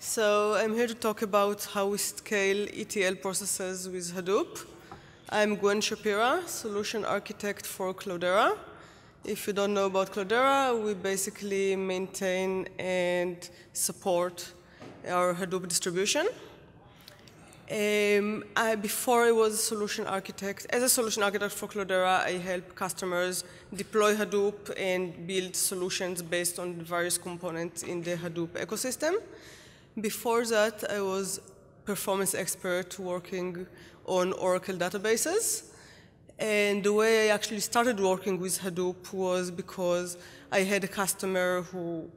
So I'm here to talk about how we scale ETL processes with Hadoop. I'm Gwen Shapira, solution architect for Cloudera. If you don't know about Cloudera, we basically maintain and support our Hadoop distribution. Before I was a solution architect, as a solution architect for Cloudera, I help customers deploy Hadoop and build solutions based on various components in the Hadoop ecosystem. Before that, I was performance expert working on Oracle databases. And the way I actually started working with Hadoop was because I had a customer who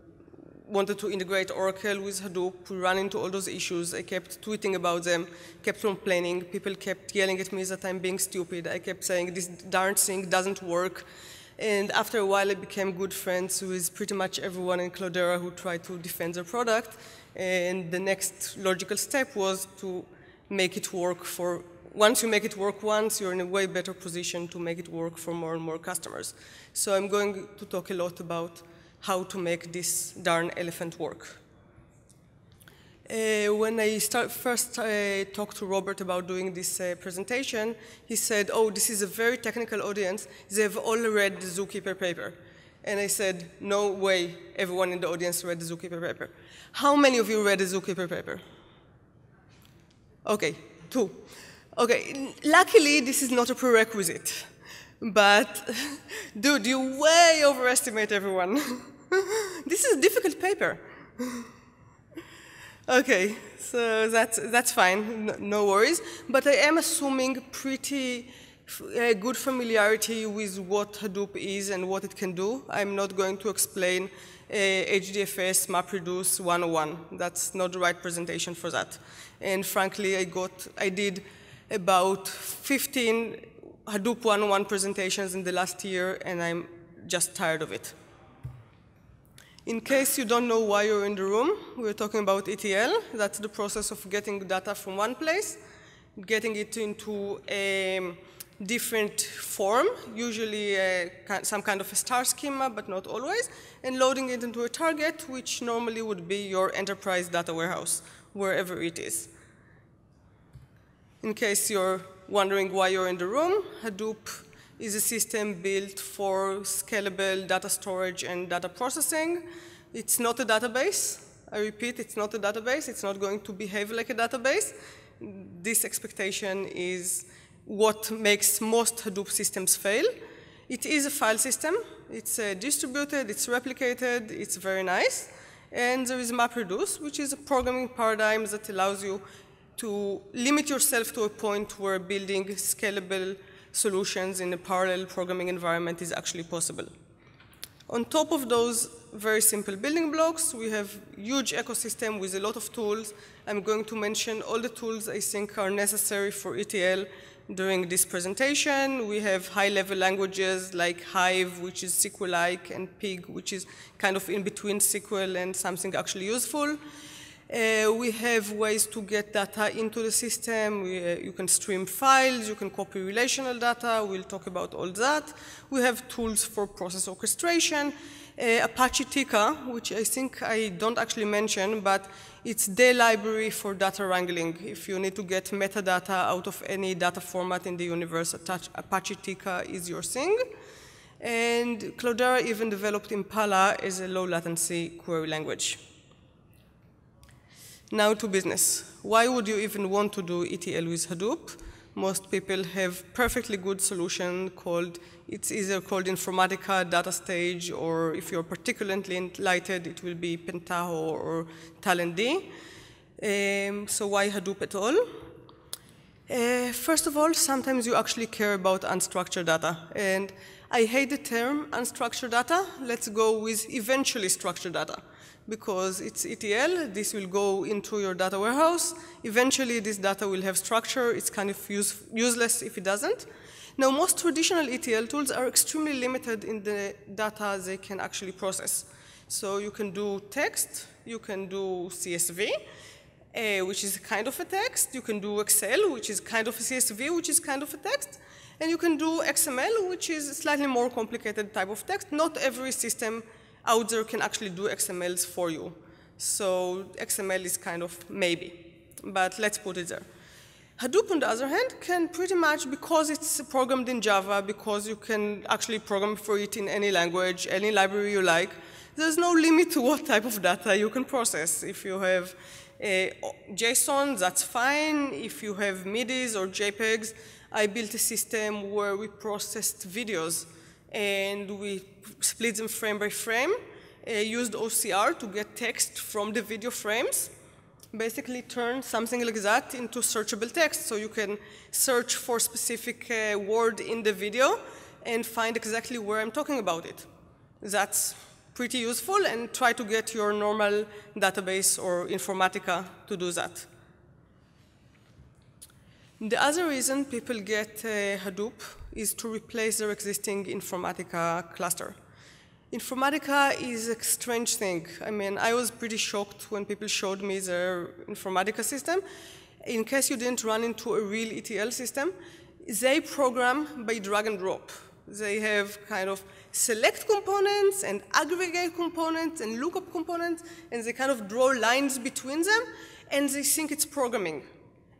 wanted to integrate Oracle with Hadoop. We ran into all those issues. I kept tweeting about them, kept complaining. People kept yelling at me that I'm being stupid. I kept saying this darn thing doesn't work. And after a while, I became good friends with pretty much everyone in Cloudera who tried to defend their product. And the next logical step was to make it work for, once you make it work once, you're in a way better position to make it work for more and more customers. So I'm going to talk a lot about how to make this darn elephant work. When I first talked to Robert about doing this presentation, he said, oh, this is a very technical audience. They've all read the Zookeeper paper. And I said, no way everyone in the audience read the Zookeeper paper. How many of you read the Zookeeper paper? OK, 2. OK, luckily, this is not a prerequisite. But, dude, you way overestimate everyone. This is a difficult paper. OK, so that's fine, no worries. But I am assuming pretty good familiarity with what Hadoop is and what it can do. I'm not going to explain HDFS MapReduce 101. That's not the right presentation for that. And frankly, I did about 15 Hadoop 101 presentations in the last year, and I'm just tired of it. In case you don't know why you're in the room, we're talking about ETL. That's the process of getting data from one place, getting it into a different form, usually some kind of a star schema, but not always, and loading it into a target, which normally would be your enterprise data warehouse, wherever it is. In case you're wondering why you're in the room, Hadoop is a system built for scalable data storage and data processing. It's not a database. I repeat, it's not a database. It's not going to behave like a database. This expectation is what makes most Hadoop systems fail. It is a file system. It's distributed, it's replicated, it's very nice. And there is MapReduce, which is a programming paradigm that allows you to limit yourself to a point where building scalable solutions in a parallel programming environment is actually possible. On top of those very simple building blocks, we have a huge ecosystem with a lot of tools. I'm going to mention all the tools I think are necessary for ETL during this presentation. We have high-level languages like Hive, which is SQL-like, and Pig, which is kind of in between SQL and something actually useful. We have ways to get data into the system. You can stream files. You can copy relational data. We'll talk about all that. We have tools for process orchestration. Apache Tika, which I think I don't actually mention, but it's the library for data wrangling. If you need to get metadata out of any data format in the universe, Apache Tika is your thing. And Cloudera even developed Impala as a low-latency query language. Now to business. Why would you even want to do ETL with Hadoop? Most people have perfectly good solution called, it's either called Informatica, DataStage, or if you're particularly enlightened, it will be Pentaho or Talend. So why Hadoop at all? First of all, sometimes you actually care about unstructured data. And I hate the term unstructured data. Let's go with eventually structured data. Because it's ETL, this will go into your data warehouse. Eventually, this data will have structure. It's kind of useless if it doesn't. Now, most traditional ETL tools are extremely limited in the data they can actually process. So you can do text, you can do CSV, which is kind of a text. You can do Excel, which is kind of a CSV, which is kind of a text. And you can do XML, which is a slightly more complicated type of text. Not every system out there can actually do XMLs for you. So XML is kind of maybe, but let's put it there. Hadoop, on the other hand, can pretty much, because it's programmed in Java, because you can actually program for it in any language, any library you like, there's no limit to what type of data you can process. If you have JSON, that's fine. If you have MIDIs or JPEGs, I built a system where we processed videos and we split them frame by frame, used OCR to get text from the video frames, basically turn something like that into searchable text. So you can search for specific word in the video and find exactly where I'm talking about it. That's pretty useful, and try to get your normal database or Informatica to do that. The other reason people get Hadoop is to replace their existing Informatica cluster. Informatica is a strange thing. I mean, I was pretty shocked when people showed me their Informatica system. In case you didn't run into a real ETL system, they program by drag and drop. They have kind of select components and aggregate components and lookup components, and they kind of draw lines between them, and they think it's programming.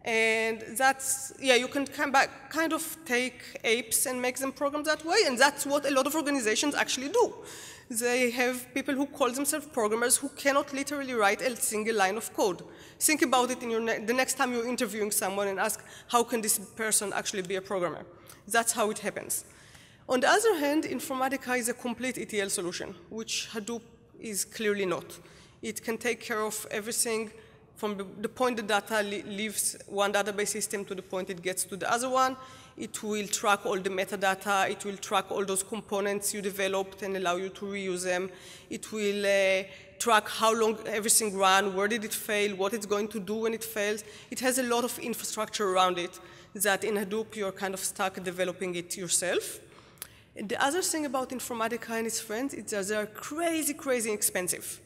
And that's, yeah, you can kind of take apes and make them program that way, and that's what a lot of organizations actually do. They have people who call themselves programmers who cannot literally write a single line of code. Think about it in the next time you're interviewing someone and ask, how can this person actually be a programmer? That's how it happens. On the other hand, Informatica is a complete ETL solution, which Hadoop is clearly not. It can take care of everything from the point the data leaves one database system to the point it gets to the other one. It will track all the metadata. It will track all those components you developed and allow you to reuse them. It will track how long everything ran, where did it fail, what it's going to do when it fails. It has a lot of infrastructure around it that in Hadoop you're kind of stuck developing it yourself. And the other thing about Informatica and its friends is that they're crazy, crazy expensive.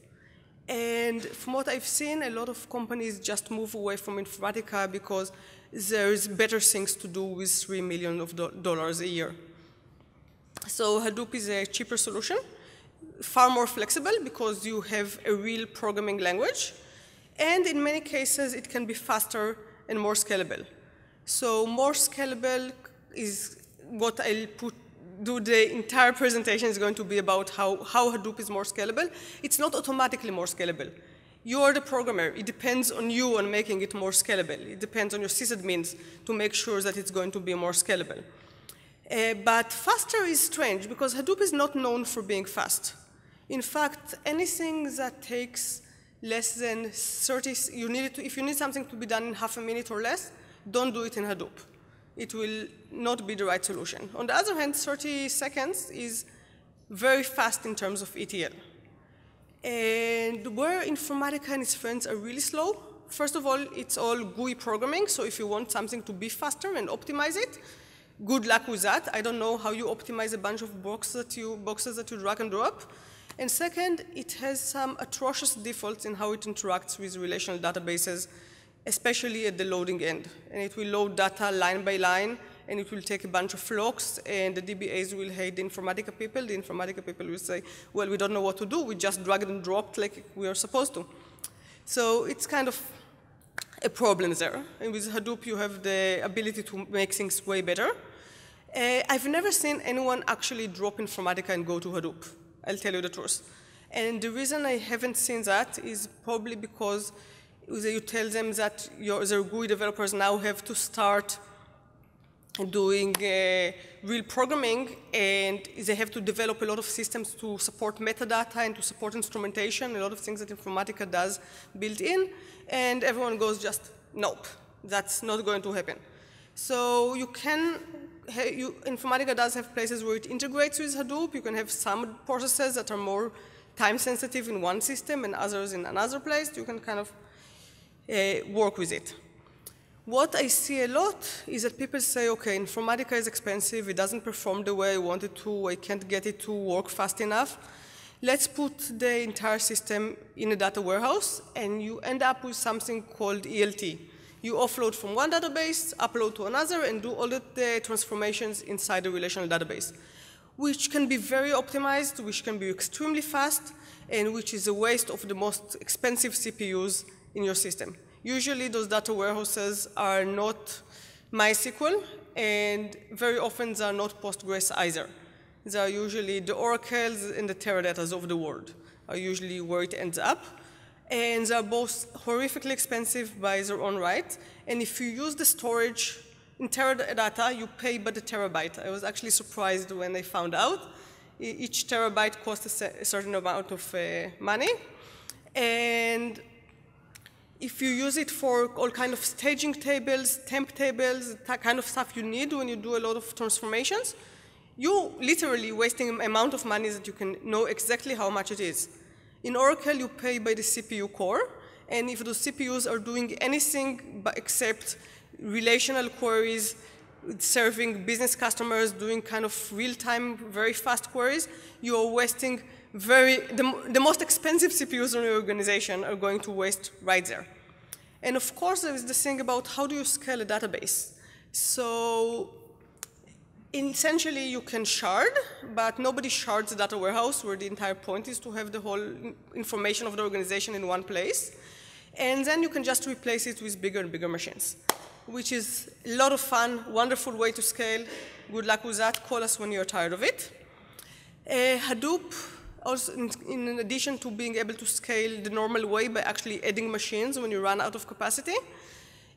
And from what I've seen, a lot of companies just move away from Informatica because there's better things to do with $3 million a year. So Hadoop is a cheaper solution, far more flexible because you have a real programming language. And in many cases, it can be faster and more scalable. So more scalable is what I'll do the entire presentation is going to be about how Hadoop is more scalable. It's not automatically more scalable. You are the programmer. It depends on you on making it more scalable. It depends on your sysadmins to make sure that it's going to be more scalable. But faster is strange because Hadoop is not known for being fast. In fact, anything that takes less than 30, if you need something to be done in half a minute or less, don't do it in Hadoop. It will not be the right solution. On the other hand, 30 seconds is very fast in terms of ETL. And where Informatica and its friends are really slow, first of all, it's all GUI programming, so if you want something to be faster and optimize it, good luck with that. I don't know how you optimize a bunch of boxes that you drag and drop. And second, it has some atrocious defaults in how it interacts with relational databases, especially at the loading end. And it will load data line by line, and it will take a bunch of locks, and the DBAs will hate the Informatica people. The Informatica people will say, well, we don't know what to do. We just dragged and dropped like we are supposed to. So it's kind of a problem there. And with Hadoop, you have the ability to make things way better. I've never seen anyone actually drop Informatica and go to Hadoop. I'll tell you the truth. And the reason I haven't seen that is probably because you tell them that their GUI developers now have to start doing real programming, and they have to develop a lot of systems to support metadata and to support instrumentation, a lot of things that Informatica does built in, and everyone goes just, nope, that's not going to happen. So Informatica does have places where it integrates with Hadoop. You can have some processes that are more time sensitive in one system and others in another place. You can kind of work with it. What I see a lot is that people say, okay, Informatica is expensive, it doesn't perform the way I want it to, I can't get it to work fast enough. Let's put the entire system in a data warehouse, and you end up with something called ELT. You offload from one database, upload to another, and do all the transformations inside the relational database. which can be very optimized, which can be extremely fast, and which is a waste of the most expensive CPUs in your system. Usually those data warehouses are not MySQL, and very often they are not Postgres either. They are usually the Oracles and the Teradatas of the world are usually where it ends up. And they are both horrifically expensive by their own right. And if you use the storage in Teradata, you pay by the terabyte. I was actually surprised when I found out. Each terabyte costs a certain amount of money. And if you use it for all kind of staging tables, temp tables, that kind of stuff you need when you do a lot of transformations, you're literally wasting an amount of money that you can know exactly how much it is. In Oracle, you pay by the CPU core, and if those CPUs are doing anything except relational queries, serving business customers, doing kind of real-time, very fast queries, you are wasting the most expensive CPUs in your organization are going to waste right there. And of course, there is the thing about how do you scale a database. So essentially, you can shard, but nobody shards a data warehouse where the entire point is to have the whole information of the organization in one place. And then you can just replace it with bigger and bigger machines, which is a lot of fun, wonderful way to scale. Good luck with that. Call us when you're tired of it. Hadoop, also in addition to being able to scale the normal way by actually adding machines when you run out of capacity,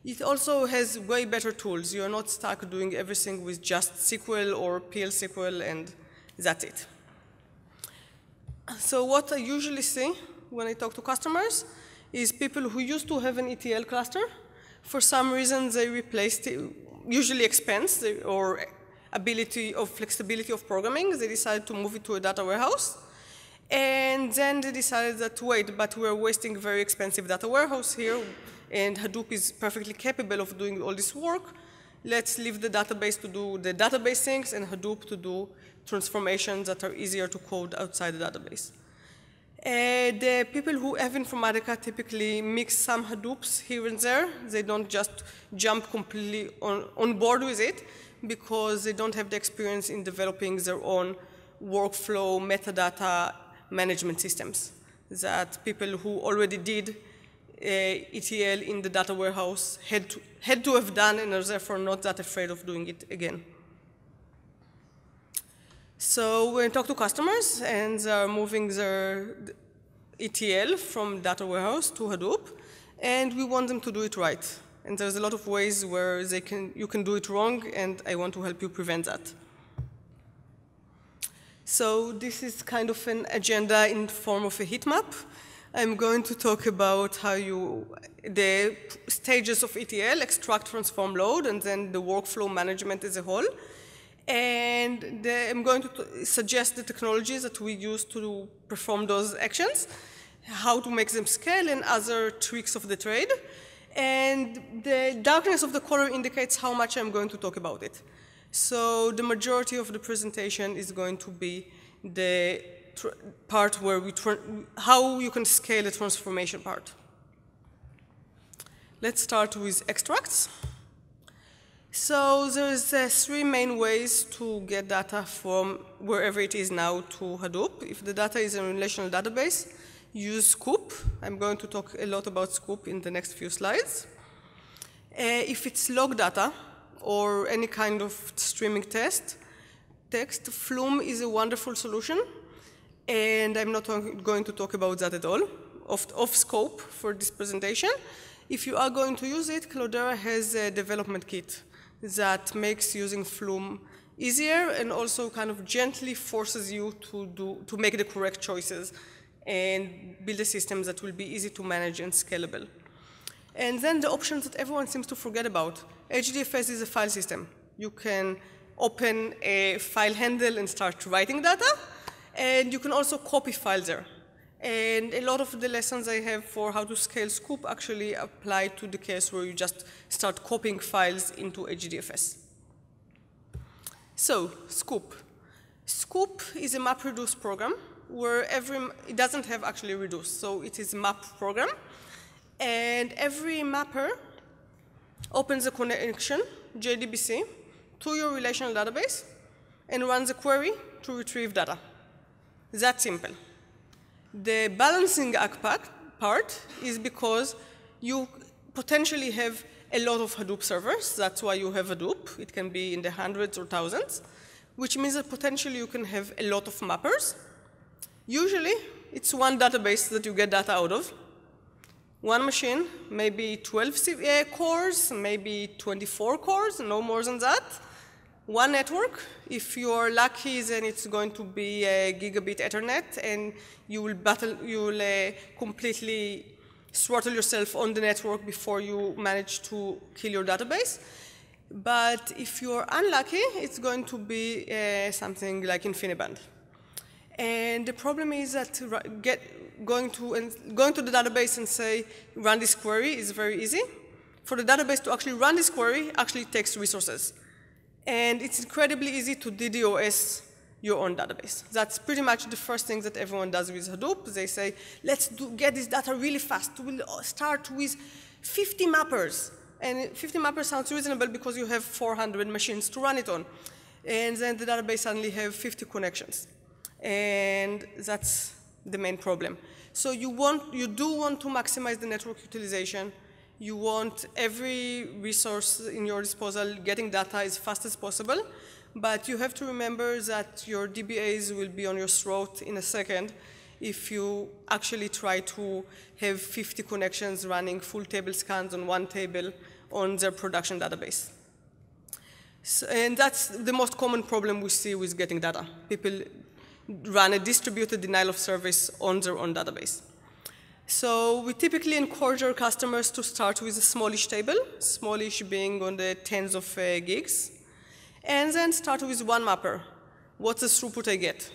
it also has way better tools. You're not stuck doing everything with just SQL or PL SQL, and that's it. So what I usually see when I talk to customers is people who used to have an ETL cluster. For some reason, they replaced it, usually expense or ability of flexibility of programming. They decided to move it to a data warehouse. And then they decided that, wait, but we're wasting very expensive data warehouse here, and Hadoop is perfectly capable of doing all this work. Let's leave the database to do the database things and Hadoop to do transformations that are easier to code outside the database. The people who have Informatica typically mix some Hadoops here and there. They don't just jump completely on board with it because they don't have the experience in developing their own workflow metadata management systems that people who already did ETL in the data warehouse had to have done and are therefore not that afraid of doing it again. So we talk to customers and they're moving their ETL from data warehouse to Hadoop, and we want them to do it right. And there's a lot of ways where you can do it wrong, and I want to help you prevent that. So this is kind of an agenda in the form of a heat map. I'm going to talk about how the stages of ETL, extract, transform, load, and then the workflow management as a whole. And I'm going to suggest the technologies that we use to perform those actions, how to make them scale, and other tricks of the trade. And the darkness of the color indicates how much I'm going to talk about it. So the majority of the presentation is going to be the part where how you can scale the transformation part. Let's start with extracts. So there's 3 main ways to get data from wherever it is now to Hadoop. If the data is a relational database, use Sqoop. I'm going to talk a lot about Sqoop in the next few slides. If it's log data or any kind of streaming text, Flume is a wonderful solution. And I'm not going to talk about that at all, off scope for this presentation. If you are going to use it, Cloudera has a development kit that makes using Flume easier and also kind of gently forces you to make the correct choices and build a system that will be easy to manage and scalable. And then the options that everyone seems to forget about. HDFS is a file system. You can open a file handle and start writing data. And you can also copy files there. And a lot of the lessons I have for how to scale Sqoop actually apply to the case where you just start copying files into HDFS. So, Sqoop. Sqoop is a map reduce program where it doesn't have actually reduce, so it is a map program. And every mapper opens a connection, JDBC, to your relational database and runs a query to retrieve data. That simple. The balancing act part is because you potentially have a lot of Hadoop servers. That's why you have Hadoop. It can be in the hundreds or thousands, which means that potentially you can have a lot of mappers. Usually, it's one database that you get data out of. One machine, maybe 12 cores, maybe 24 cores, no more than that. One network. If you are lucky, then it's going to be a gigabit Ethernet, and you will completely throttle yourself on the network before you manage to kill your database. But if you're unlucky, it's going to be something like InfiniBand. And the problem is that going to the database and say, run this query is very easy. For the database to actually run this query actually takes resources. And it's incredibly easy to DDoS your own database. That's pretty much the first thing that everyone does with Hadoop. They say, let's get this data really fast. We'll start with 50 mappers. And 50 mappers sounds reasonable because you have 400 machines to run it on. And then the database suddenly have 50 connections. And that's the main problem. So you do want to maximize the network utilization. You want every resource in your disposal getting data as fast as possible. But you have to remember that your DBAs will be on your throat in a second if you actually try to have 50 connections running full table scans on one table on their production database. So, and that's the most common problem we see with getting data. People run a distributed denial of service on their own database. So we typically encourage our customers to start with a smallish table, smallish being on the tens of gigs, and then start with one mapper. What's the throughput I get?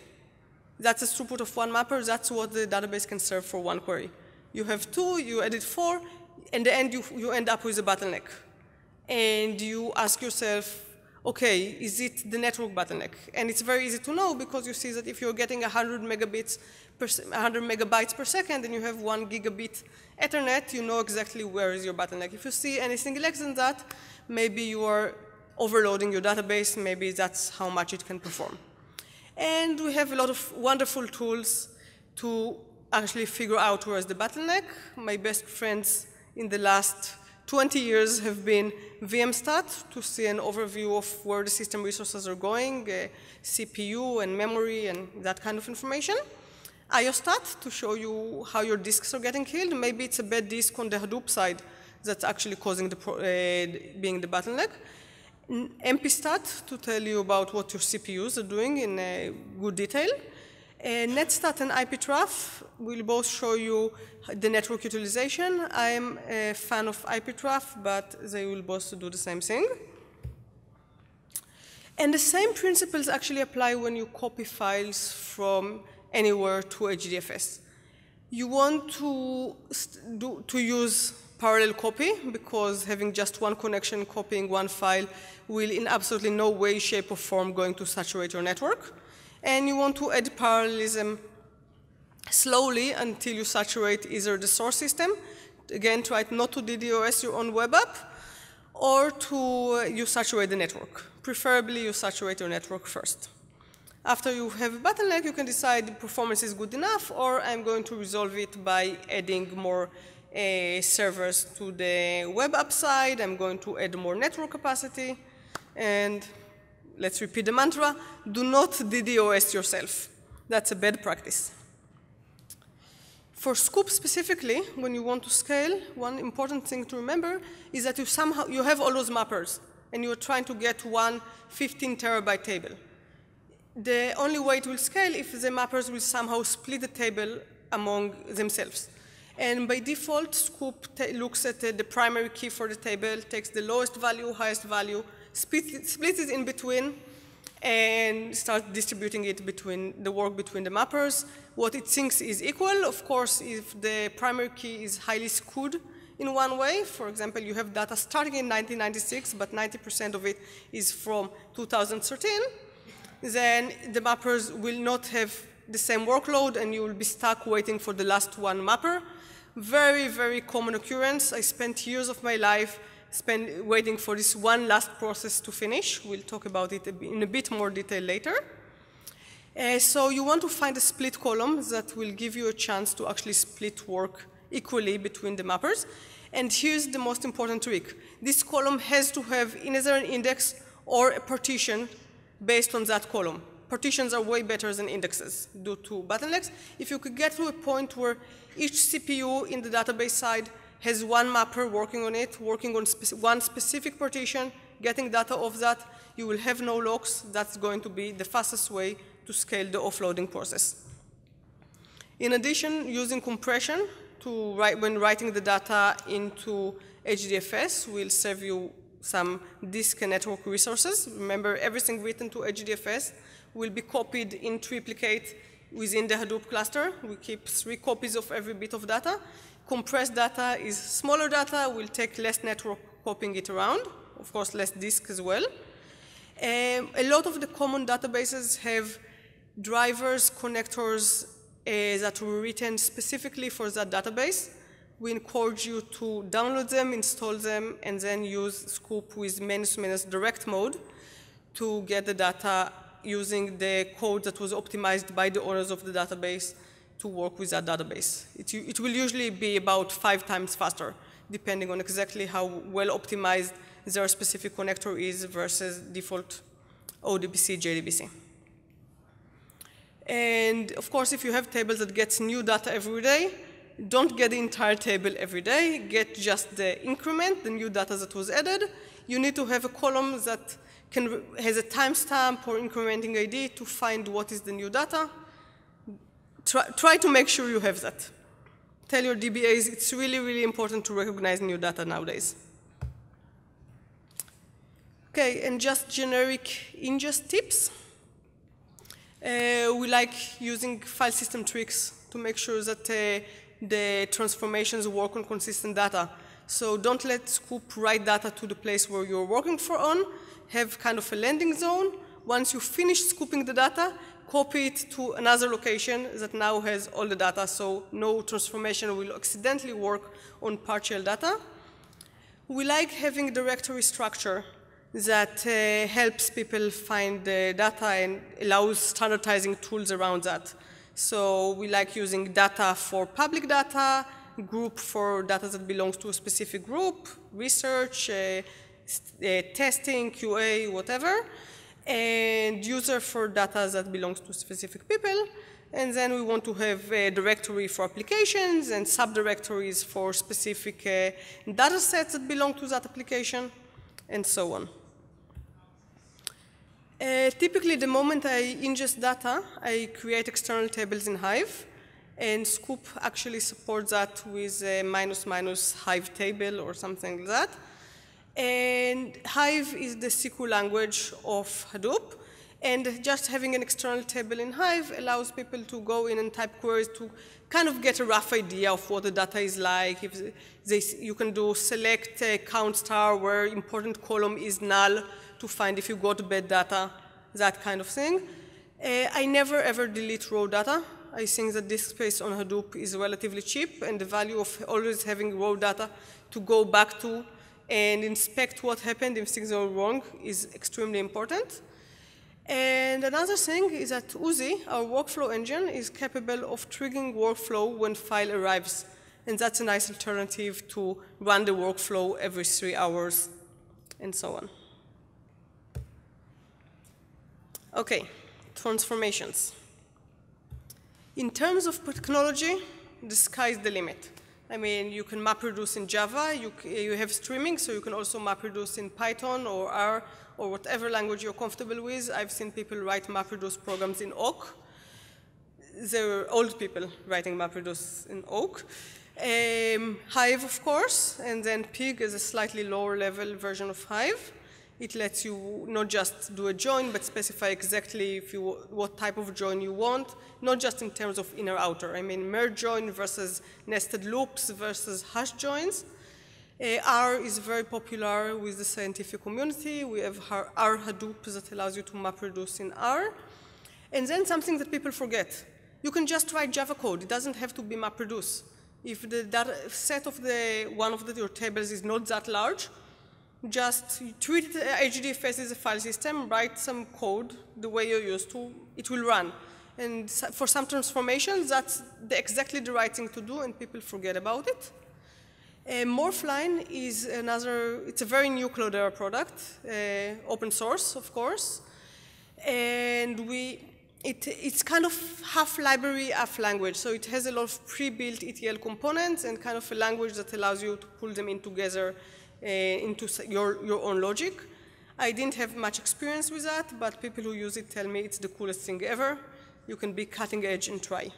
That's the throughput of one mapper. That's what the database can serve for one query. You have two, you edit four, in the end you end up with a bottleneck. And you ask yourself, okay, is it the network bottleneck? And it's very easy to know because you see that if you're getting 100 megabytes per second and you have 1 gigabit Ethernet, you know exactly where is your bottleneck. If you see anything less than that, maybe you are overloading your database, maybe that's how much it can perform. And we have a lot of wonderful tools to actually figure out where is the bottleneck. My best friends in the last 20 years have been VMstat to see an overview of where the system resources are going, CPU and memory and that kind of information. IOStat to show you how your disks are getting killed. Maybe it's a bad disk on the Hadoop side that's actually causing being the bottleneck. MPstat to tell you about what your CPUs are doing in good detail. Netstat and IPTraf will both show you the network utilization. I'm a fan of IPTraf, but they will both do the same thing. And the same principles actually apply when you copy files from anywhere to HDFS. You want to use parallel copy because having just one connection copying one file will in absolutely no way, shape, or form going to saturate your network. And you want to add parallelism slowly until you saturate either the source system, again try not to DDoS your own web app, or you saturate the network. Preferably you saturate your network first. After you have a bottleneck, you can decide the performance is good enough, or I'm going to resolve it by adding more servers to the web app side. I'm going to add more network capacity. And let's repeat the mantra, do not DDoS yourself. That's a bad practice. For Sqoop specifically, when you want to scale, one important thing to remember is that you have all those mappers, and you're trying to get one 15 terabyte table. The only way it will scale if the mappers will somehow split the table among themselves. And by default, Sqoop looks at the primary key for the table, takes the lowest value, highest value, splits it in between, and starts distributing it between the work between the mappers. What it thinks is equal. Of course, if the primary key is highly skewed in one way, for example, you have data starting in 1996, but 90% of it is from 2013, then the mappers will not have the same workload, and you will be stuck waiting for the last one mapper. Very, very common occurrence. I spent years of my life waiting for this one last process to finish. We'll talk about it in a bit more detail later. So you want to find a split column that will give you a chance to actually split work equally between the mappers. And here's the most important trick. This column has to have either an index or a partition based on that column. Partitions are way better than indexes due to bottlenecks. If you could get to a point where each CPU in the database side has one mapper working on it, working on one specific partition, getting data of that, you will have no locks. That's going to be the fastest way to scale the offloading process. In addition, using compression when writing the data into HDFS will save you some disk and network resources. Remember, everything written to HDFS will be copied in triplicate within the Hadoop cluster. We keep 3 copies of every bit of data. Compressed data is smaller data, will take less network copying it around, of course less disk as well. A lot of the common databases have drivers, connectors that were written specifically for that database. We encourage you to download them, install them, and then use Sqoop with -- direct mode to get the data using the code that was optimized by the owners of the database to work with that database. It will usually be about 5 times faster, depending on exactly how well optimized their specific connector is versus default ODBC, JDBC. And of course, if you have tables that get new data every day, don't get the entire table every day. Get just the increment, the new data that was added. You need to have a column that has a timestamp or incrementing ID to find what is the new data. Try to make sure you have that. Tell your DBAs it's really, really important to recognize new data nowadays. Okay, and just generic ingest tips. We like using file system tricks to make sure that the transformations work on consistent data. So don't let Sqoop write data to the place where you're working on. Have kind of a landing zone. Once you finish scooping the data, copy it to another location that now has all the data, so no transformation will accidentally work on partial data. We like having directory structure that helps people find the data and allows standardizing tools around that. So we like using data for public data, group for data that belongs to a specific group, research, testing, QA, whatever, and user for data that belongs to specific people. And then we want to have a directory for applications and subdirectories for specific data sets that belong to that application, and so on. Typically, the moment I ingest data, I create external tables in Hive, and Sqoop actually supports that with a -- Hive table or something like that. And Hive is the SQL language of Hadoop, and just having an external table in Hive allows people to go in and type queries to kind of get a rough idea of what the data is like. You can do select count star where important column is null to find if you got bad data, that kind of thing. I never ever delete raw data. I think that disk space on Hadoop is relatively cheap, and the value of always having raw data to go back to and inspect what happened if things are wrong is extremely important. And another thing is that Uzi, our workflow engine, is capable of triggering workflow when file arrives. And that's a nice alternative to run the workflow every 3 hours and so on. Okay, transformations. In terms of technology, the sky is the limit. I mean, you can MapReduce in Java, you have streaming, so you can also MapReduce in Python or R or whatever language you're comfortable with. I've seen people write MapReduce programs in Oak. There are old people writing MapReduce in Oak. Hive, of course, and then Pig is a slightly lower level version of Hive. It lets you not just do a join, but specify exactly what type of join you want, not just in terms of inner-outer. I mean, merge join versus nested loops versus hash joins. R is very popular with the scientific community. We have R Hadoop that allows you to MapReduce in R. And then something that people forget. You can just write Java code. It doesn't have to be MapReduce. If the data set of your tables is not that large, Just treat HDFS as a file system, write some code the way you're used to, it will run. And for some transformations, that's exactly the right thing to do, and people forget about it. Morphline is it's a very new Cloudera product, open source, of course. And it's kind of half library, half language. So it has a lot of pre-built ETL components and kind of a language that allows you to pull them in together into your own logic. I didn't have much experience with that, but people who use it tell me it's the coolest thing ever. You can be cutting edge and try.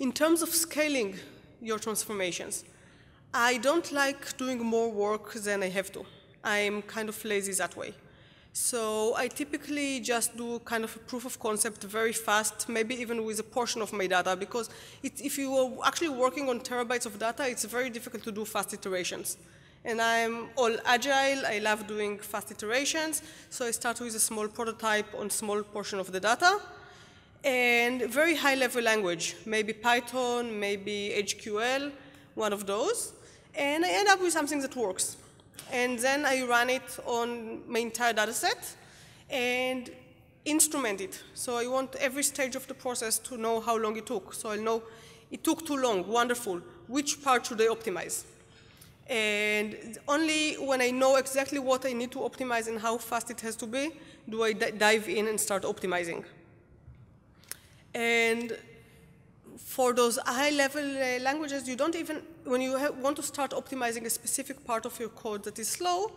In terms of scaling your transformations, I don't like doing more work than I have to. I'm kind of lazy that way. So I typically just do kind of a proof of concept very fast, maybe even with a portion of my data, because if you are actually working on terabytes of data, it's very difficult to do fast iterations. And I'm all agile, I love doing fast iterations, so I start with a small prototype on small portion of the data, and very high level language, maybe Python, maybe HQL, one of those, and I end up with something that works. And then I run it on my entire data set and instrument it. So I want every stage of the process to know how long it took. So I'll know it took too long, wonderful. Which part should I optimize? And only when I know exactly what I need to optimize and how fast it has to be, do I dive in and start optimizing. And for those high-level languages, you don't even, when you want to start optimizing a specific part of your code that is slow,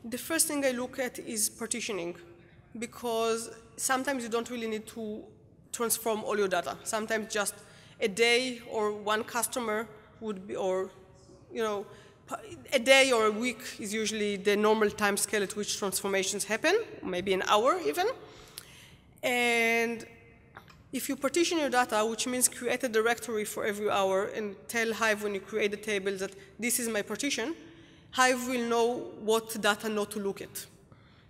the first thing I look at is partitioning, because sometimes you don't really need to transform all your data. Sometimes just a day or one customer would be, or a day or a week is usually the normal time scale at which transformations happen, maybe an hour even. And if you partition your data, which means create a directory for every hour and tell Hive when you create the table that this is my partition, Hive will know what data not to look at.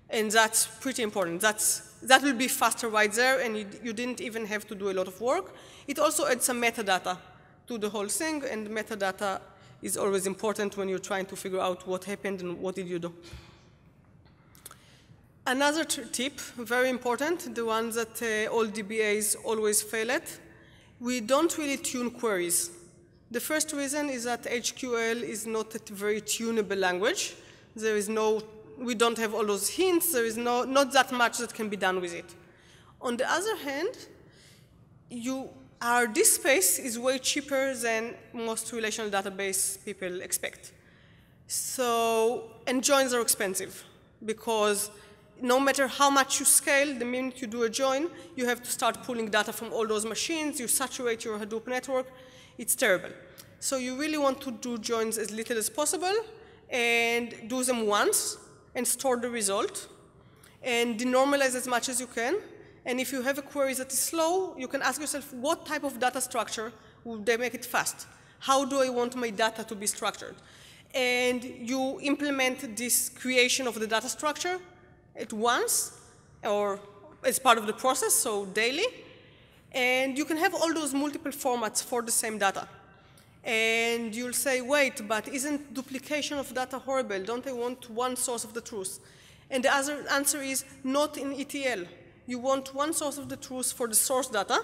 And that's pretty important. That will be faster right there, and you didn't even have to do a lot of work. It also adds some metadata to the whole thing, and metadata is always important when you're trying to figure out what happened and what did you do. Another tip, very important, the one that all DBAs always fail at, we don't really tune queries. The first reason is that HQL is not a very tunable language. We don't have all those hints, there is not that much that can be done with it. On the other hand, our disk space is way cheaper than most relational database people expect. And joins are expensive, because no matter how much you scale, the minute you do a join, you have to start pulling data from all those machines, you saturate your Hadoop network, it's terrible. So you really want to do joins as little as possible, and do them once, and store the result, and denormalize as much as you can. And if you have a query that is slow, you can ask yourself, what type of data structure would they make it fast? How do I want my data to be structured? And you implement this creation of the data structure at once, or as part of the process, so daily. And you can have all those multiple formats for the same data. And you'll say, wait, but isn't duplication of data horrible? Don't I want one source of the truth? And the other answer is, not in ETL. You want one source of the truth for the source data.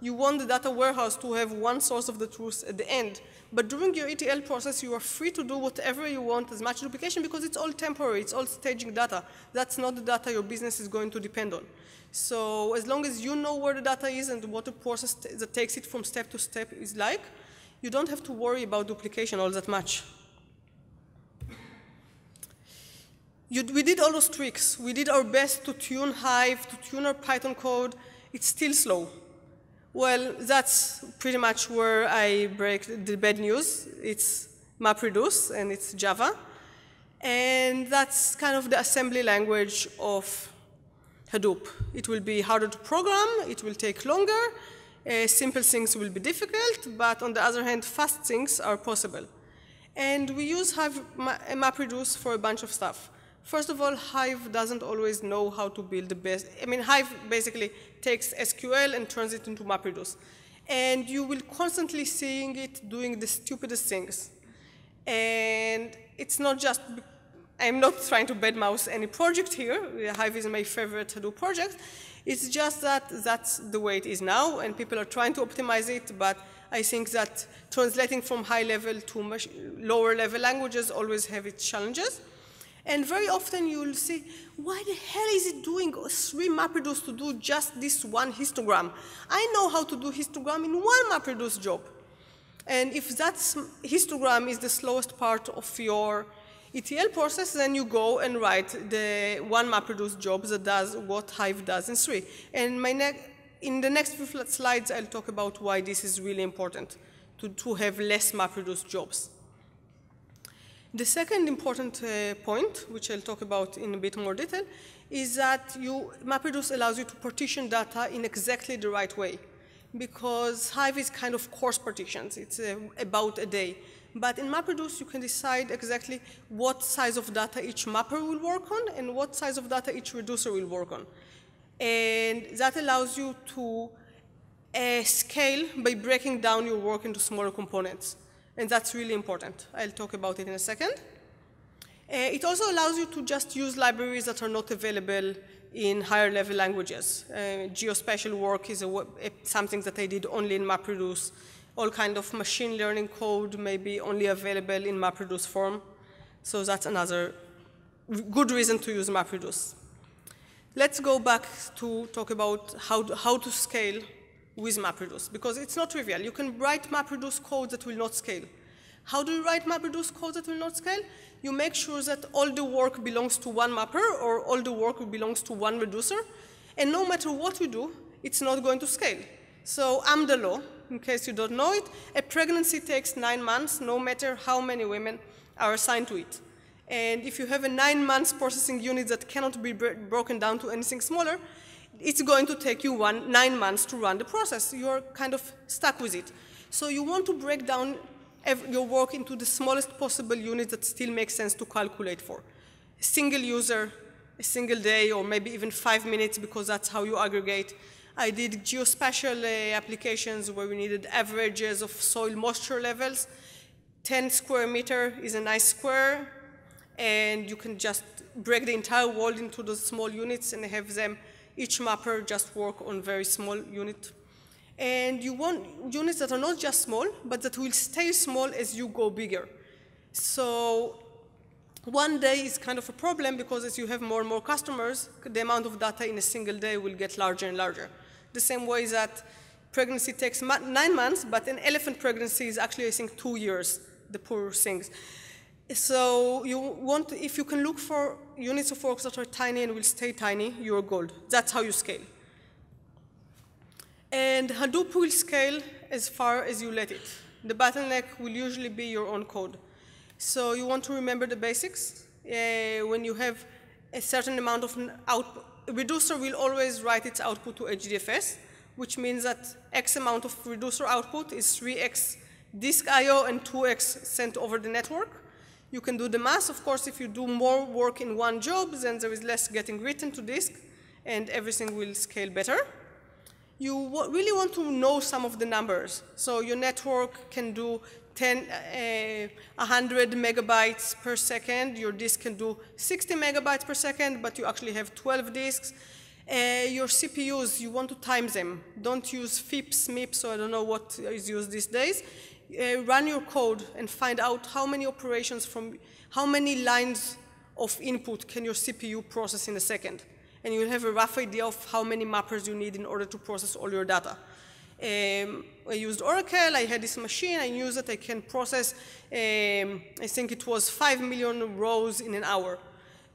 You want the data warehouse to have one source of the truth at the end. But during your ETL process, you are free to do whatever you want, as much duplication, because it's all temporary, it's all staging data. That's not the data your business is going to depend on. So as long as you know where the data is and what the process that takes it from step to step is like, you don't have to worry about duplication all that much. We did all those tricks. We did our best to tune Hive, to tune our Python code. It's still slow. Well, that's pretty much where I break the bad news. It's MapReduce, and it's Java. And that's kind of the assembly language of Hadoop. It will be harder to program. It will take longer. Simple things will be difficult. But on the other hand, fast things are possible. And we use Hive MapReduce for a bunch of stuff. First of all, Hive doesn't always know how to build the best. I mean, Hive basically takes SQL and turns it into MapReduce. And you will constantly seeing it doing the stupidest things. And it's not just, I'm not trying to badmouth any project here. Hive is my favorite Hadoop project. It's just that that's the way it is now, and people are trying to optimize it, but I think that translating from high level to lower level languages always have its challenges. And very often you'll see, why the hell is it doing 3 MapReduce to do just this one histogram? I know how to do histogram in 1 MapReduce job. And if that histogram is the slowest part of your ETL process, then you go and write the 1 MapReduce job that does what Hive does in 3. And in the next few slides, I'll talk about why this is really important, to have less MapReduce jobs. The second important point, which I'll talk about in a bit more detail, is that MapReduce allows you to partition data in exactly the right way. Because Hive is kind of coarse partitions. It's about a day. But in MapReduce, you can decide exactly what size of data each mapper will work on and what size of data each reducer will work on. And that allows you to scale by breaking down your work into smaller components. And that's really important. I'll talk about it in a second. It also allows you to just use libraries that are not available in higher level languages. Geospatial work is something that I did only in MapReduce. All kind of machine learning code may be only available in MapReduce form. So that's another good reason to use MapReduce. Let's go back to talk about how to scale with MapReduce, because it's not trivial. You can write MapReduce code that will not scale. How do you write MapReduce code that will not scale? You make sure that all the work belongs to 1 mapper or all the work belongs to 1 reducer, and no matter what you do, it's not going to scale. So the law, in case you don't know it, a pregnancy takes 9 months, no matter how many women are assigned to it. And if you have a 9 months processing unit that cannot be broken down to anything smaller, it's going to take you 9 months to run the process. You're kind of stuck with it. So you want to break down your work into the smallest possible unit that still makes sense to calculate for. A single user, a single day, or maybe even 5 minutes, because that's how you aggregate. I did geospatial applications where we needed averages of soil moisture levels. 10 square meter is a nice square, and you can just break the entire world into those small units and have them, each mapper just work on very small unit. And you want units that are not just small, but that will stay small as you go bigger. So 1 day is kind of a problem, because as you have more and more customers, the amount of data in a single day will get larger and larger. The same way that pregnancy takes 9 months, but an elephant pregnancy is actually, I think, 2 years, the poor things. So if you can look for units of work that are tiny and will stay tiny, you're gold. That's how you scale. And Hadoop will scale as far as you let it. The bottleneck will usually be your own code. So you want to remember the basics. When you have a certain amount of output, a reducer will always write its output to HDFS, which means that X amount of reducer output is 3x disk I/O and 2x sent over the network. You can do the math. Of course, if you do more work in one job, then there is less getting written to disk, and everything will scale better. You really want to know some of the numbers. So your network can do 100 megabytes per second. Your disk can do 60 megabytes per second, but you actually have 12 disks. Your CPUs, you want to time them. Don't use FIPS, MIPS, so I don't know what is used these days. Run your code and find out how many operations from how many lines of input can your CPU process in a second. And you'll have a rough idea of how many mappers you need in order to process all your data. I used Oracle. I had this machine. I knew that I can process, I think it was 5 million rows in an hour.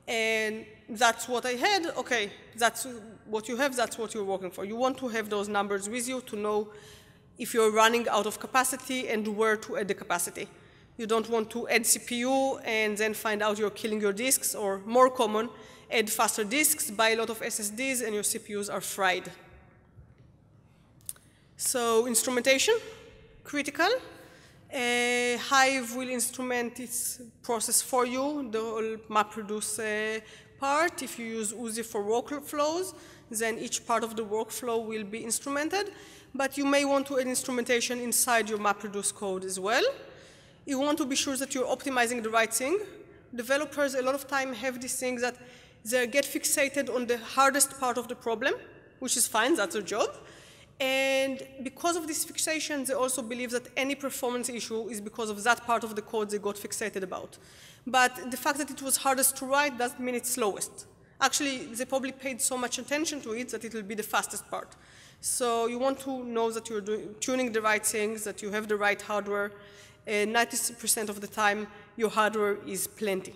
And that's what I had. OK, that's what you have. That's what you're working for. You want to have those numbers with you to know if you're running out of capacity and where to add the capacity. You don't want to add CPU and then find out you're killing your disks, or more common, add faster disks, buy a lot of SSDs, and your CPUs are fried. So instrumentation, critical. Hive will instrument its process for you, the whole MapReduce part. If you use Uzi for workflows, then each part of the workflow will be instrumented. But you may want to add instrumentation inside your MapReduce code as well. You want to be sure that you're optimizing the right thing. Developers a lot of time have this thing that they get fixated on the hardest part of the problem, which is fine, that's their job. And because of this fixation, they also believe that any performance issue is because of that part of the code they got fixated about. But the fact that it was hardest to write doesn't mean it's slowest. Actually, they probably paid so much attention to it that it will be the fastest part. So you want to know that you're tuning the right things, that you have the right hardware, and 90% of the time, your hardware is plenty.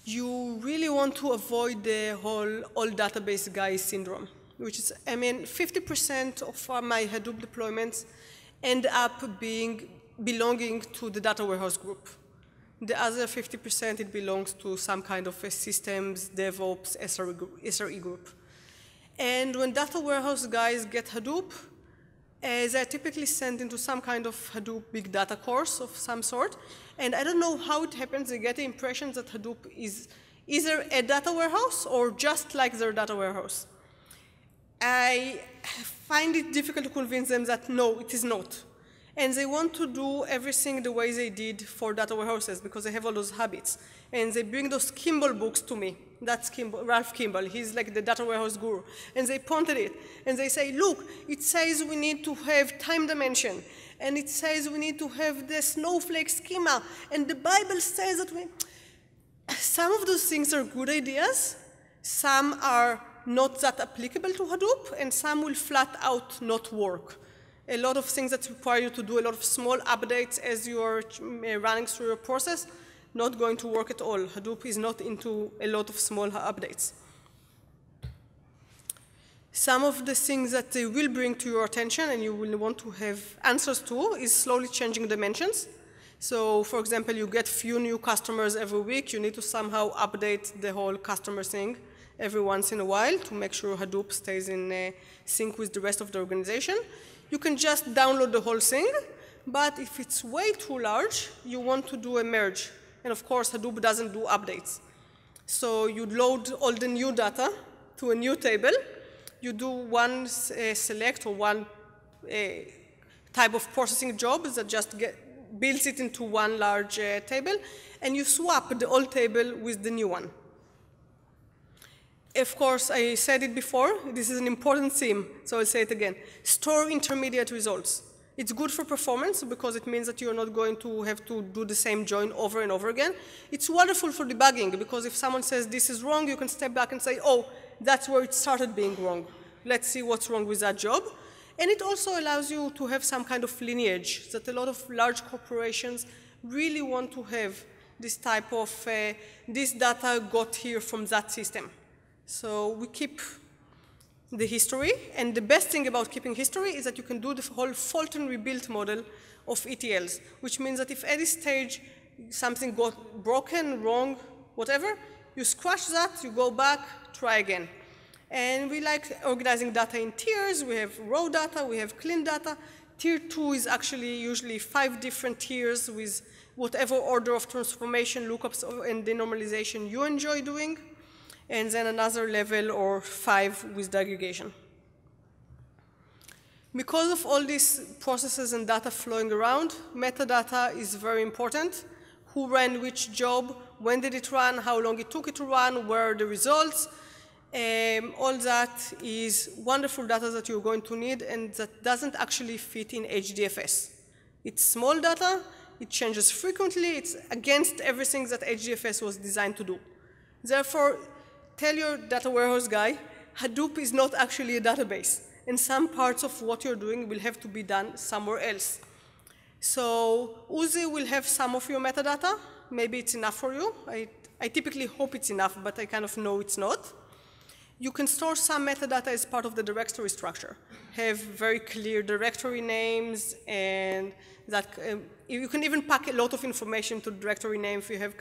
You really want to avoid the whole all database guy syndrome, which is, 50% of my Hadoop deployments end up belonging to the data warehouse group. The other 50%, it belongs to some kind of a systems, DevOps, SRE group. And when data warehouse guys get Hadoop, they're typically sent into some kind of Hadoop big data course of some sort. And I don't know how it happens. They get the impression that Hadoop is either a data warehouse or just like their data warehouse. I find it difficult to convince them that no, it is not. And they want to do everything the way they did for data warehouses because they have all those habits. And they bring those Kimball books to me. That's Ralph Kimball. He's like the data warehouse guru. And they pointed it. And they say, look, it says we need to have time dimension. And it says we need to have the snowflake schema. And the Bible says that we... Some of those things are good ideas. Some are not that applicable to Hadoop. And some will flat out not work. A lot of things that require you to do a lot of small updates as you are running through your process, not going to work at all. Hadoop is not into a lot of small updates. Some of the things that they will bring to your attention and you will want to have answers to is slowly changing dimensions. So, for example, you get few new customers every week. You need to somehow update the whole customer thing every once in a while to make sure Hadoop stays in sync with the rest of the organization. You can just download the whole thing, but if it's way too large, you want to do a merge. And of course, Hadoop doesn't do updates. So you load all the new data to a new table. You do one select or one type of processing job that just builds it into one large table, and you swap the old table with the new one. Of course, I said it before, this is an important theme, so I'll say it again. Store intermediate results. It's good for performance because it means that you're not going to have to do the same join over and over again. It's wonderful for debugging because if someone says this is wrong, you can step back and say, oh, that's where it started being wrong. Let's see what's wrong with that job. And it also allows you to have some kind of lineage that a lot of large corporations really want to have this type of, this data got here from that system. So we keep the history, and the best thing about keeping history is that you can do the whole fault and rebuild model of ETLs, which means that if at this stage something got broken, wrong, whatever, you scratch that, you go back, try again. And we like organizing data in tiers. We have raw data, we have clean data. Tier 2 is actually usually 5 different tiers with whatever order of transformation, lookups, and denormalization you enjoy doing. And then another level or 5 with the aggregation. Because of all these processes and data flowing around, metadata is very important. Who ran which job, when did it run, how long it took it to run, where are the results. All that is wonderful data that you're going to need and that doesn't actually fit in HDFS. It's small data, it changes frequently, it's against everything that HDFS was designed to do. Therefore, tell your data warehouse guy, Hadoop is not actually a database, and some parts of what you're doing will have to be done somewhere else. So Uzi will have some of your metadata. Maybe it's enough for you. I typically hope it's enough, but I kind of know it's not. You can store some metadata as part of the directory structure. Have very clear directory names, and that you can even pack a lot of information to the directory name if you have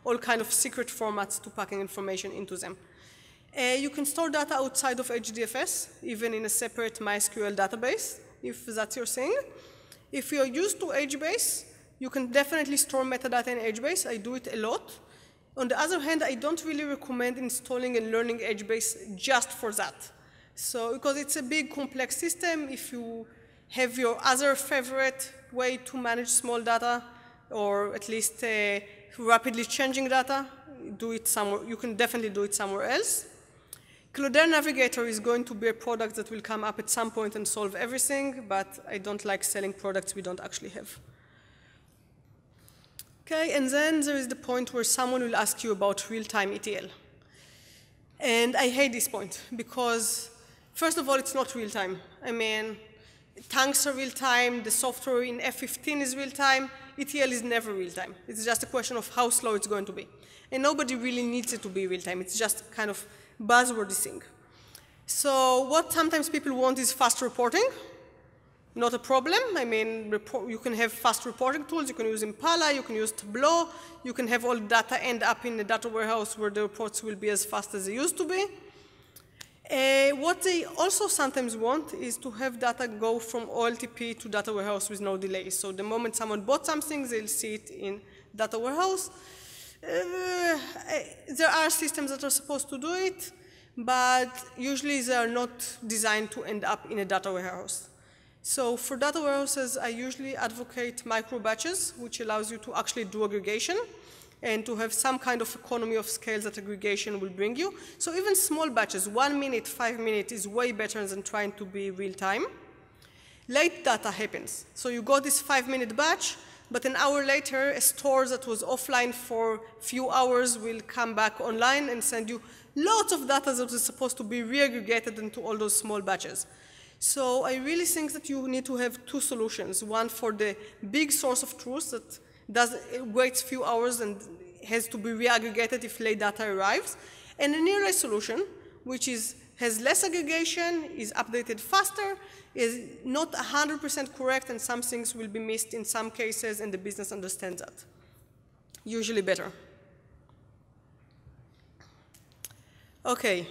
all kind of secret formats to packing information into them. You can store data outside of HDFS, even in a separate MySQL database, if that's your thing. If you're used to HBase, you can definitely store metadata in HBase. I do it a lot. On the other hand, I don't really recommend installing and learning HBase just for that. So, because it's a big, complex system, if you have your other favorite way to manage small data, or at least rapidly changing data, do it somewhere. You can definitely do it somewhere else. Clojure Navigator is going to be a product that will come up at some point and solve everything, but I don't like selling products we don't actually have. Okay, and then there is the point where someone will ask you about Real Time ETL. And I hate this point because, first of all, it's not real time. I mean, tanks are real time, the software in F15 is real time, ETL is never real time. It's just a question of how slow it's going to be. And nobody really needs it to be real time. It's just kind of buzzwordy thing. So what sometimes people want is fast reporting. Not a problem. I mean, you can have fast reporting tools. You can use Impala. You can use Tableau. You can have all data end up in the data warehouse where the reports will be as fast as they used to be. What they also sometimes want is to have data go from OLTP to data warehouse with no delay. So the moment someone bought something, they'll see it in data warehouse. There are systems that are supposed to do it, but usually they are not designed to end up in a data warehouse. So for data warehouses, I usually advocate micro batches, which allows you to actually do aggregation and to have some kind of economy of scale that aggregation will bring you. So even small batches, 1 minute, 5 minutes, is way better than trying to be real time. Late data happens. So you got this 5-minute batch, but an hour later, a store that was offline for a few hours will come back online and send you lots of data that is supposed to be re-aggregated into all those small batches. So I really think that you need to have two solutions. One for the big source of truth that waits a few hours and has to be re-aggregated if late data arrives, and a nearly solution, which has less aggregation, is updated faster, is not 100% correct, and some things will be missed in some cases, and the business understands that. Usually better. Okay.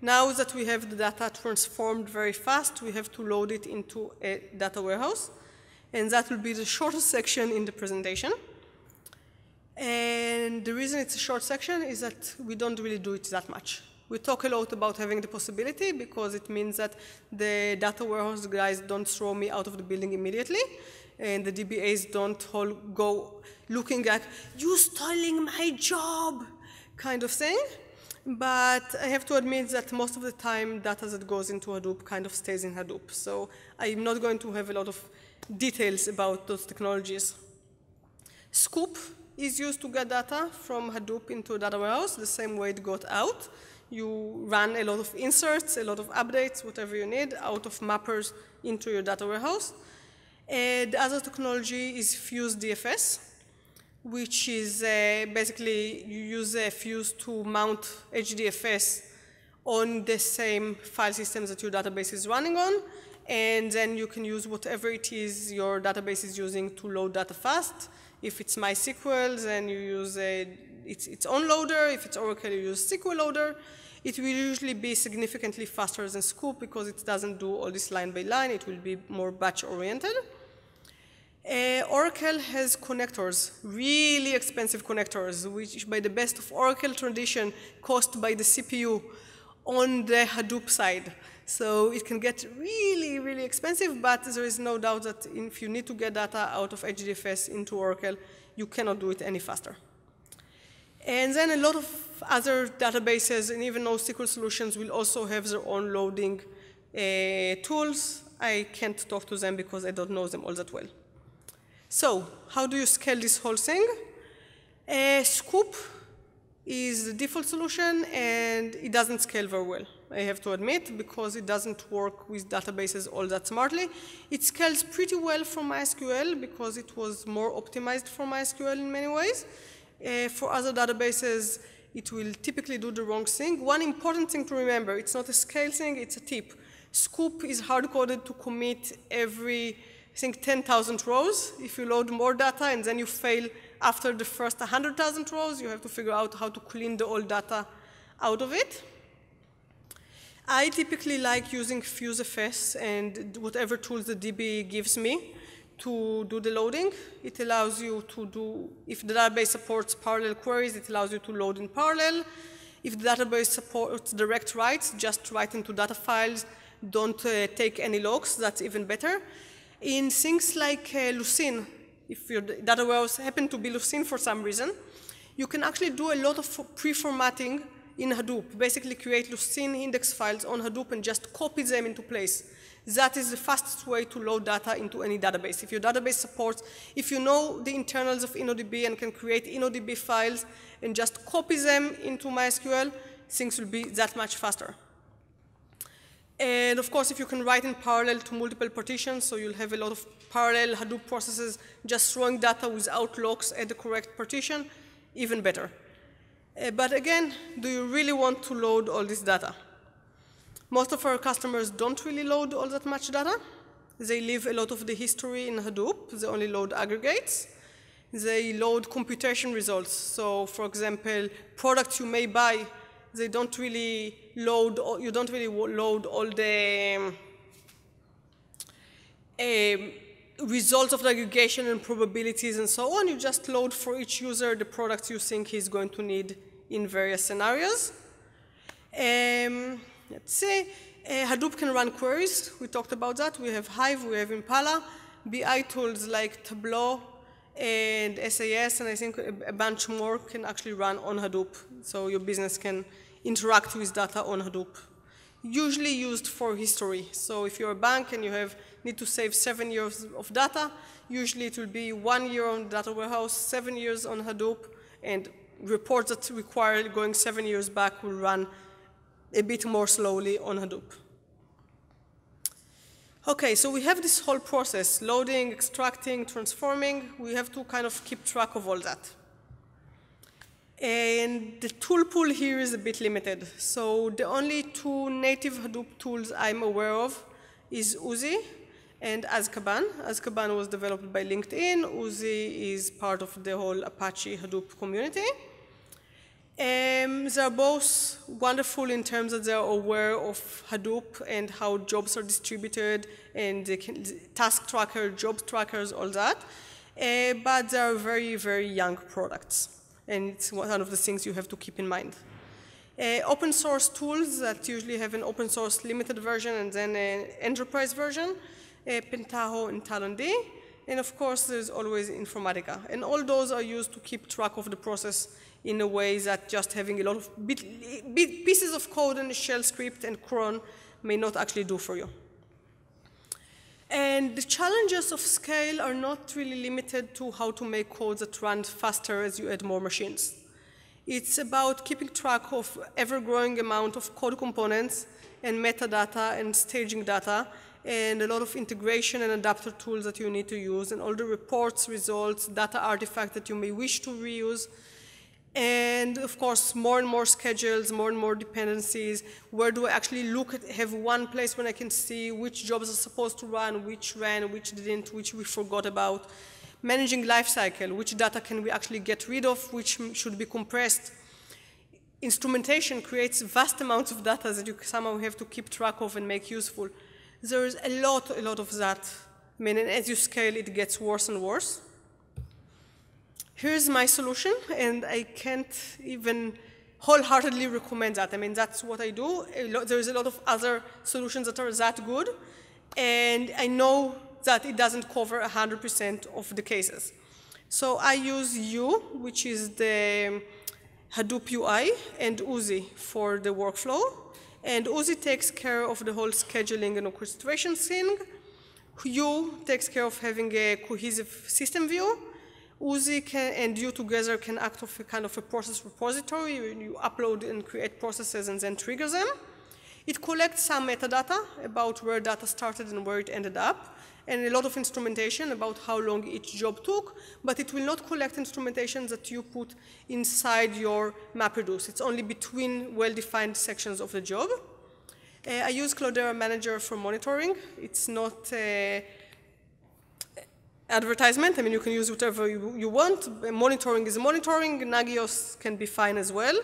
Now that we have the data transformed very fast, we have to load it into a data warehouse. And that will be the shortest section in the presentation. And the reason it's a short section is that we don't really do it that much. We talk a lot about having the possibility because it means that the data warehouse guys don't throw me out of the building immediately. And the DBAs don't all go looking at, "You stealing my job," kind of thing. But I have to admit that most of the time, data that goes into Hadoop kind of stays in Hadoop. So I'm not going to have a lot of details about those technologies. Sqoop is used to get data from Hadoop into a data warehouse, the same way it got out. You run a lot of inserts, a lot of updates, whatever you need, out of mappers into your data warehouse. The other technology is Fuse DFS, which is basically you use a Fuse to mount HDFS on the same file systems that your database is running on, and then you can use whatever it is your database is using to load data fast. If it's MySQL, then you use its own loader. If it's Oracle, you use SQL loader. It will usually be significantly faster than Sqoop because it doesn't do all this line by line. It will be more batch-oriented. Oracle has connectors, really expensive connectors, which by the best of Oracle tradition cost by the CPU on the Hadoop side. So it can get really, really expensive, but there is no doubt that if you need to get data out of HDFS into Oracle, you cannot do it any faster. And then a lot of other databases and even NoSQL solutions will also have their own loading tools. I can't talk to them because I don't know them all that well. So how do you scale this whole thing? Sqoop is the default solution, and it doesn't scale very well, I have to admit, because it doesn't work with databases all that smartly. It scales pretty well for MySQL because it was more optimized for MySQL in many ways. For other databases, it will typically do the wrong thing. One important thing to remember, it's not a scale thing, it's a tip. Sqoop is hard-coded to commit every, I think, 10,000 rows. If you load more data and then you fail after the first 100,000 rows, you have to figure out how to clean the old data out of it. I typically like using FuseFS and whatever tools the DB gives me to do the loading. It allows you to do, if the database supports parallel queries, it allows you to load in parallel. If the database supports direct writes, just write into data files. Don't take any logs, that's even better. In things like Lucene, if your data warehouse happen to be Lucene for some reason, you can actually do a lot of pre-formatting in Hadoop. Basically create Lucene index files on Hadoop and just copy them into place. That is the fastest way to load data into any database. If your database supports, if you know the internals of InnoDB and can create InnoDB files and just copy them into MySQL, things will be that much faster. And of course, if you can write in parallel to multiple partitions, so you'll have a lot of parallel Hadoop processes just throwing data without locks at the correct partition, even better. But again, do you really want to load all this data? Most of our customers don't really load all that much data. They leave a lot of the history in Hadoop. They only load aggregates. They load computation results. So for example, products you may buy, they don't really load, you don't really load all the results of the aggregation and probabilities and so on. You just load for each user the products you think he's going to need in various scenarios. Let's see. Hadoop can run queries. We talked about that. We have Hive, we have Impala. BI tools like Tableau and SAS, and I think a bunch more can actually run on Hadoop. So your business can interact with data on Hadoop. Usually used for history. So if you're a bank and you need to save 7 years of data, usually it will be 1 year on data warehouse, 7 years on Hadoop, and reports that require going 7 years back will run a bit more slowly on Hadoop. Okay, so we have this whole process, loading, extracting, transforming. We have to kind of keep track of all that. And the tool pool here is a bit limited. So the only two native Hadoop tools I'm aware of is Uzi and Azkaban. Azkaban was developed by LinkedIn. Uzi is part of the whole Apache Hadoop community. They are both wonderful in terms that they are aware of Hadoop and how jobs are distributed and they can, task tracker, job trackers, all that. But they are very, very young products. And it's one of the things you have to keep in mind. Open source tools that usually have an open source limited version and then an enterprise version, Pentaho and Talon-D. And of course, there's always Informatica. And all those are used to keep track of the process in a way that just having a lot of pieces of code in a shell script and cron may not actually do for you. And the challenges of scale are not really limited to how to make code that runs faster as you add more machines. It's about keeping track of ever-growing amount of code components and metadata and staging data and a lot of integration and adapter tools that you need to use and all the reports, results, data artifacts that you may wish to reuse. And of course, more and more schedules, more and more dependencies. Where do I actually look at, have one place when I can see which jobs are supposed to run, which ran, which didn't, which we forgot about. Managing lifecycle, which data can we actually get rid of, which should be compressed. Instrumentation creates vast amounts of data that you somehow have to keep track of and make useful. There is a lot of that. I mean, and as you scale, it gets worse and worse. Here's my solution, and I can't even wholeheartedly recommend that. I mean, that's what I do. There's a lot of other solutions that are that good, and I know that it doesn't cover 100% of the cases. So I use U, which is the Hadoop UI, and Uzi for the workflow. And Uzi takes care of the whole scheduling and orchestration thing. U takes care of having a cohesive system view. Uzi and you together can act of a kind of a process repository. You upload and create processes and then trigger them. It collects some metadata about where data started and where it ended up, and a lot of instrumentation about how long each job took, but it will not collect instrumentation that you put inside your MapReduce. It's only between well-defined sections of the job. I use Cloudera Manager for monitoring. It's not advertisement. I mean, you can use whatever you want. Monitoring is monitoring. Nagios can be fine as well.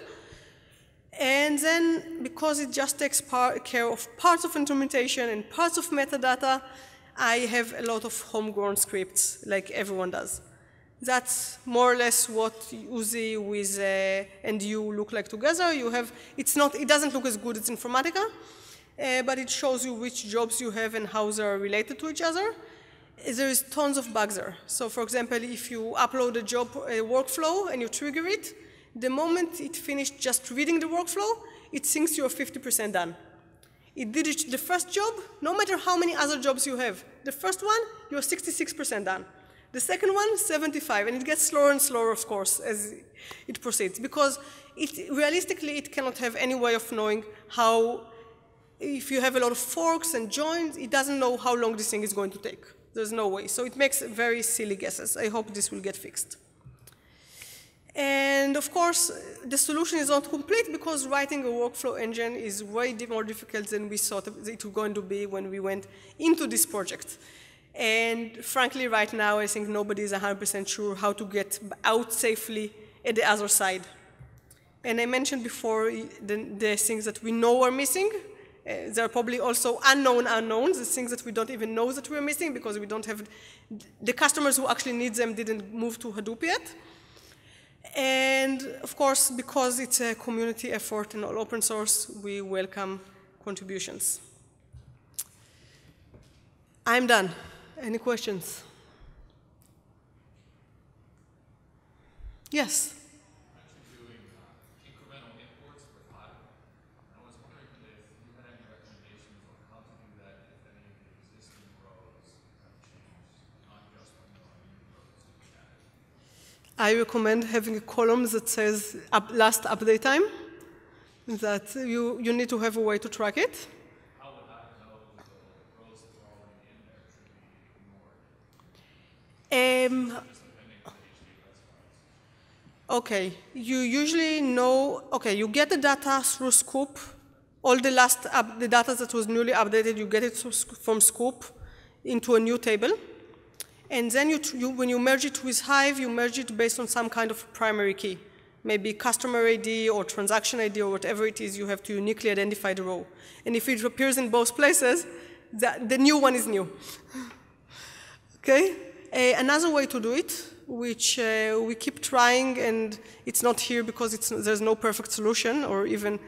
And then, because it just takes care of parts of instrumentation and parts of metadata, I have a lot of homegrown scripts, like everyone does. That's more or less what Uzi with and you look like together. You have, it doesn't look as good as Informatica, but it shows you which jobs you have and how they're related to each other. there is tons of bugs there. So for example, if you upload a job a workflow and you trigger it, the moment it finished just reading the workflow, it thinks you're 50% done. It did it the first job, no matter how many other jobs you have. The first one, you're 66% done. The second one, 75, and it gets slower and slower, of course, as it proceeds, because realistically, it cannot have any way of knowing how, if you have a lot of forks and joins, it doesn't know how long this thing is going to take. There's no way. So it makes very silly guesses. I hope this will get fixed. And of course, the solution is not complete because writing a workflow engine is way more difficult than we thought it was going to be when we went into this project. And frankly, right now, I think nobody is 100% sure how to get out safely at the other side. And I mentioned before the things that we know are missing. There are probably also unknown unknowns, the things that we don't even know that we're missing because we don't have, the customers who actually need them didn't move to Hadoop yet. And of course, because it's a community effort and all open source, we welcome contributions. I'm done. Any questions? Yes? Actually doing incremental imports with Hadoop. I was wondering if you had any recommendations on how to do that if any of the existing rows have changed, not just when there are new rows to be added. I recommend having a column that says last update time, that you need to have a way to track it. How would I know the rows that are already in there should be ignored? Just depending on the HDFS files. Okay, you usually know, okay, you get the data through Sqoop. All the the data that was newly updated, you get it from Sqoop into a new table. And then when you merge it with Hive, you merge it based on some kind of primary key. Maybe customer ID or transaction ID or whatever it is, you have to uniquely identify the row. And if it appears in both places, the new one is new. Okay? Another way to do it, which we keep trying, and it's not here because there's no perfect solution, or even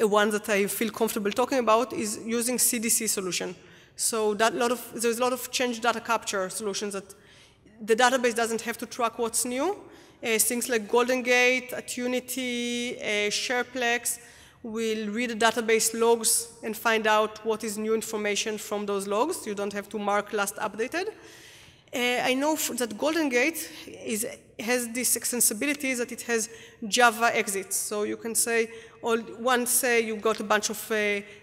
one that I feel comfortable talking about, is using CDC solution. So there's a lot of change data capture solutions that the database doesn't have to track what's new. Things like Golden Gate, Attunity, Shareplex will read the database logs and find out what is new information from those logs. You don't have to mark last updated. I know that Golden Gate has this extensibility that it has Java exits. So you can say, once you got a bunch of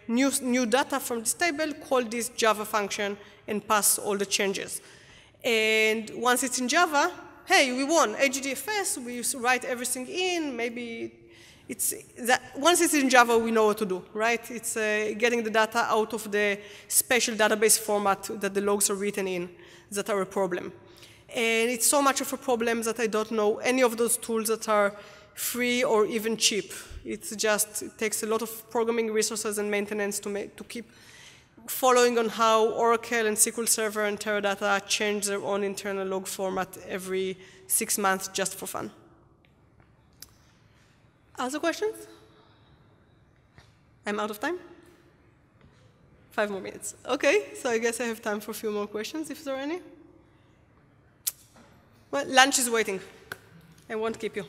new data from this table, call this Java function and pass all the changes. And once it's in Java, hey, we won HDFS, we write everything in, maybe once it's in Java, we know what to do, right? It's getting the data out of the special database format that the logs are written in that are a problem. And it's so much of a problem that I don't know any of those tools that are free or even cheap. It takes a lot of programming resources and maintenance to keep following on how Oracle and SQL Server and Teradata change their own internal log format every 6 months just for fun. Other questions? I'm out of time? 5 more minutes. Okay, so I guess I have time for a few more questions, if there are any. Well, lunch is waiting. I won't keep you.